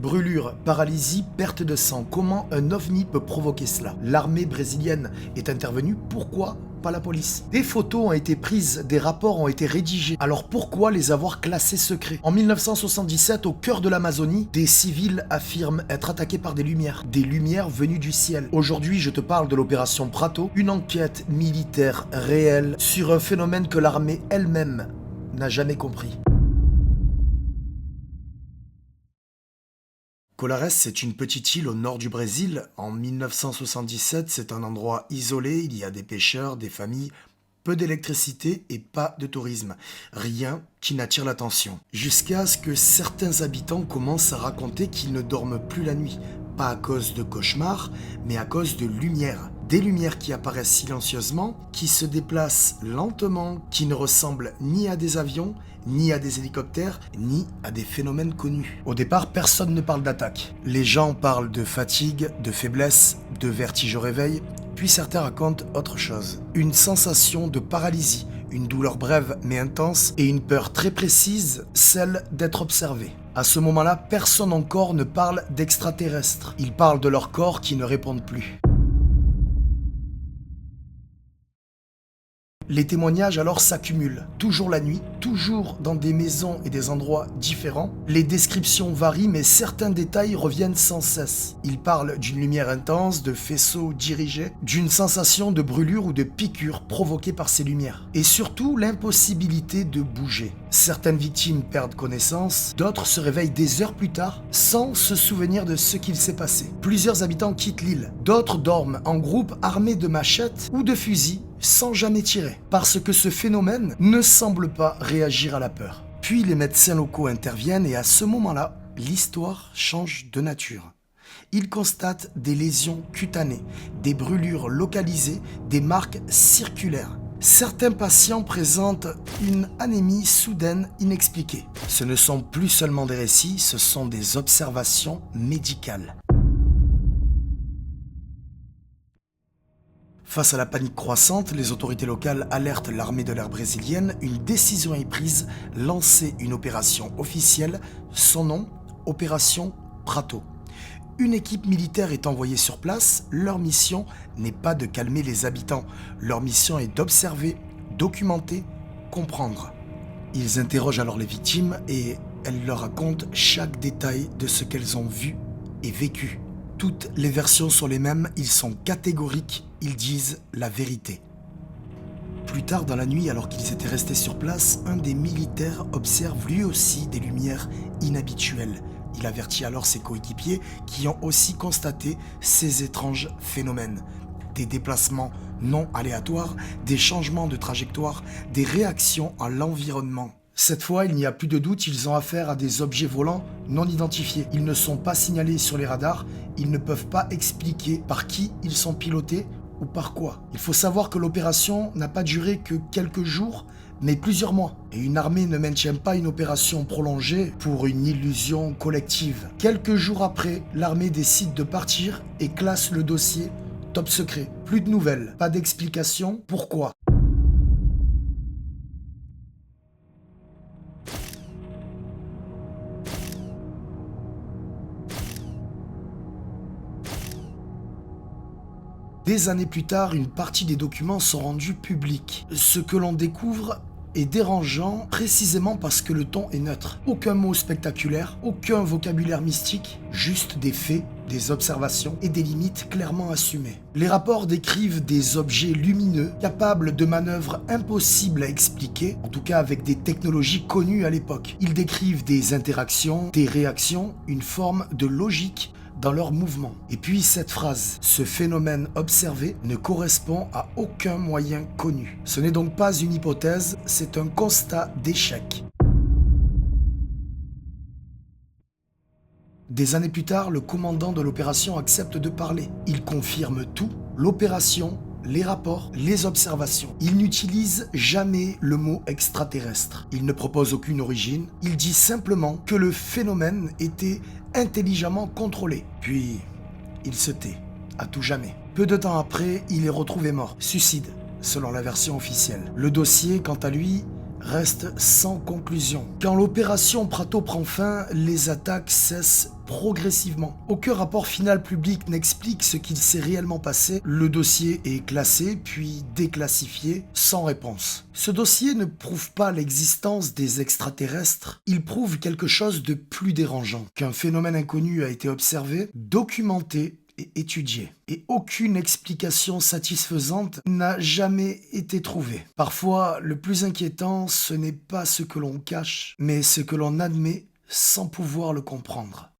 Brûlure, paralysie, perte de sang. Comment un ovni peut provoquer cela? L'armée brésilienne est intervenue. Pourquoi pas la police? Des photos ont été prises, des rapports ont été rédigés. Alors pourquoi les avoir classés secrets? En 1977, au cœur de l'Amazonie, des civils affirment être attaqués par des lumières venues du ciel. Aujourd'hui, je te parle de l'opération Prato, une enquête militaire réelle sur un phénomène que l'armée elle-même n'a jamais compris. Colares, c'est une petite île au nord du Brésil. En 1977, c'est un endroit isolé, il y a des pêcheurs, des familles, peu d'électricité et pas de tourisme. Rien qui n'attire l'attention. Jusqu'à ce que certains habitants commencent à raconter qu'ils ne dorment plus la nuit. Pas à cause de cauchemars, mais à cause de lumières. Des lumières qui apparaissent silencieusement, qui se déplacent lentement, qui ne ressemblent ni à des avions, ni à des hélicoptères, ni à des phénomènes connus. Au départ, personne ne parle d'attaque. Les gens parlent de fatigue, de faiblesse, de vertige au réveil, puis certains racontent autre chose. Une sensation de paralysie, une douleur brève mais intense et une peur très précise, celle d'être observé. À ce moment-là, personne encore ne parle d'extraterrestres. Ils parlent de leur corps qui ne répondent plus. Les témoignages alors s'accumulent, toujours la nuit, toujours dans des maisons et des endroits différents. Les descriptions varient mais certains détails reviennent sans cesse. Ils parlent d'une lumière intense, de faisceaux dirigés, d'une sensation de brûlure ou de piqûre provoquée par ces lumières. Et surtout l'impossibilité de bouger. Certaines victimes perdent connaissance, d'autres se réveillent des heures plus tard sans se souvenir de ce qu'il s'est passé. Plusieurs habitants quittent l'île, d'autres dorment en groupe armés de machettes ou de fusils sans jamais tirer, parce que ce phénomène ne semble pas réagir à la peur. Puis les médecins locaux interviennent et à ce moment-là, l'histoire change de nature. Ils constatent des lésions cutanées, des brûlures localisées, des marques circulaires. Certains patients présentent une anémie soudaine inexpliquée. Ce ne sont plus seulement des récits, ce sont des observations médicales. Face à la panique croissante, les autorités locales alertent l'armée de l'air brésilienne. Une décision est prise, lancer une opération officielle. Son nom, Opération Prato. Une équipe militaire est envoyée sur place. Leur mission n'est pas de calmer les habitants. Leur mission est d'observer, documenter, comprendre. Ils interrogent alors les victimes et elles leur racontent chaque détail de ce qu'elles ont vu et vécu. Toutes les versions sont les mêmes, ils sont catégoriques, ils disent la vérité. Plus tard dans la nuit, alors qu'ils étaient restés sur place, un des militaires observe lui aussi des lumières inhabituelles. Il avertit alors ses coéquipiers qui ont aussi constaté ces étranges phénomènes. Des déplacements non aléatoires, des changements de trajectoire, des réactions à l'environnement. Cette fois, il n'y a plus de doute, ils ont affaire à des objets volants non identifiés. Ils ne sont pas signalés sur les radars, ils ne peuvent pas expliquer par qui ils sont pilotés ou par quoi. Il faut savoir que l'opération n'a pas duré que quelques jours, mais plusieurs mois. Et une armée ne maintient pas une opération prolongée pour une illusion collective. Quelques jours après, l'armée décide de partir et classe le dossier top secret. Plus de nouvelles, pas d'explication, pourquoi. Des années plus tard, une partie des documents sont rendus publics. Ce que l'on découvre est dérangeant précisément parce que le ton est neutre. Aucun mot spectaculaire, aucun vocabulaire mystique, juste des faits, des observations et des limites clairement assumées. Les rapports décrivent des objets lumineux, capables de manœuvres impossibles à expliquer, en tout cas avec des technologies connues à l'époque. Ils décrivent des interactions, des réactions, une forme de logique dans leurs mouvements. Et puis cette phrase, ce phénomène observé ne correspond à aucun moyen connu. Ce n'est donc pas une hypothèse, c'est un constat d'échec. Des années plus tard, le commandant de l'opération accepte de parler. Il confirme tout, l'opération, les rapports, les observations. Il n'utilise jamais le mot extraterrestre. Il ne propose aucune origine. Il dit simplement que le phénomène était intelligemment contrôlé. Puis, il se tait, à tout jamais. Peu de temps après, il est retrouvé mort. Suicide, selon la version officielle. Le dossier, quant à lui, reste sans conclusion. Quand l'opération Prato prend fin, les attaques cessent progressivement. Aucun rapport final public n'explique ce qu'il s'est réellement passé. Le dossier est classé, puis déclassifié, sans réponse. Ce dossier ne prouve pas l'existence des extraterrestres, il prouve quelque chose de plus dérangeant, qu'un phénomène inconnu a été observé, documenté et étudié. Et aucune explication satisfaisante n'a jamais été trouvée. Parfois, le plus inquiétant, ce n'est pas ce que l'on cache, mais ce que l'on admet sans pouvoir le comprendre.